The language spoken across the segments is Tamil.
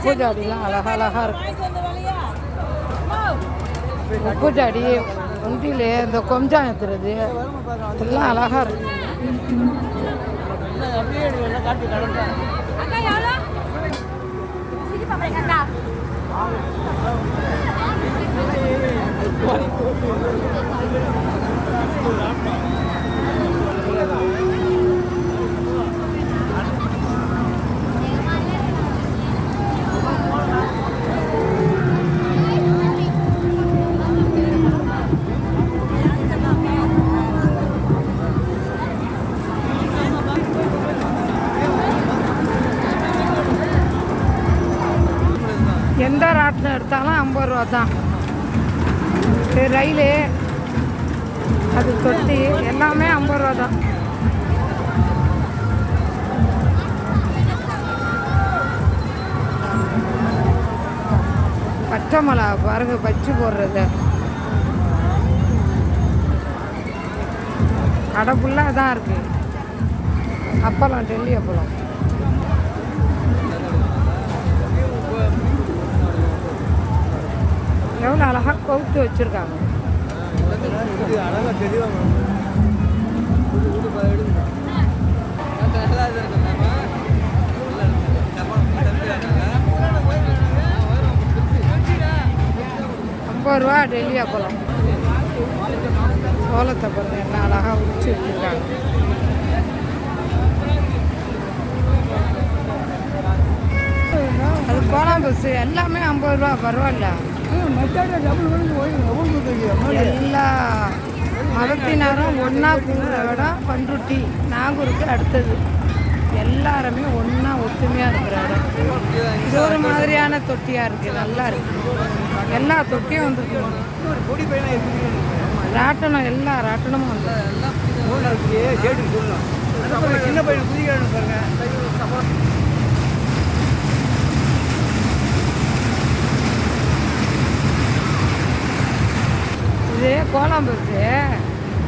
உப்பு ஜாடிலாம் அழகாக இருக்கு. உப்பு ஜாடி ஒன்றிலே இந்த கொஞ்சம் ஏற்றுறது எல்லாம் அழகாக இருக்கு. எந்த ராட்டினம் எடுத்தாலும் 50 ரூபா தான். ரயிலு அது தொட்டி எல்லாமே 50 ரூபா தான். பச்சை மிளகா பாருங்க, பச்சி போடுறது கடை ஃபுல்லாக தான் இருக்கு. அப்பளம், டெல்லி அப்பளம் எவ்வளோ அழகாக கவுத்து வச்சுருக்காங்க. ரூபா டெல்லி அப்பளம். சோளத்தை பாருங்க என்ன அழகாக உரிச்சு வச்சுருக்காங்க. அது கோலம் பஸ் எல்லாமே 50 ரூபா. பரவாயில்ல. எல்லா மதத்தினரும் ஒன்றா கூடுற இடம் பண்ருட்டி நாகூருக்கு அடுத்தது. எல்லாருமே ஒன்றா ஒற்றுமையாக இருக்கிற இடம். இது ஒரு மாதிரியான தொட்டியாக இருக்குது, நல்லா இருக்குது. எல்லா தொட்டியும் வந்துருக்கு. ராட்டணம், எல்லா ராட்டணமும் வந்து சின்ன பையன் புதிய பாருங்க. இது கோலம் பஸ்ஸு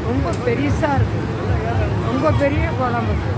ரொம்ப பெருசாக இருக்குது, ரொம்ப பெரிய கோலம் பஸ்ஸு.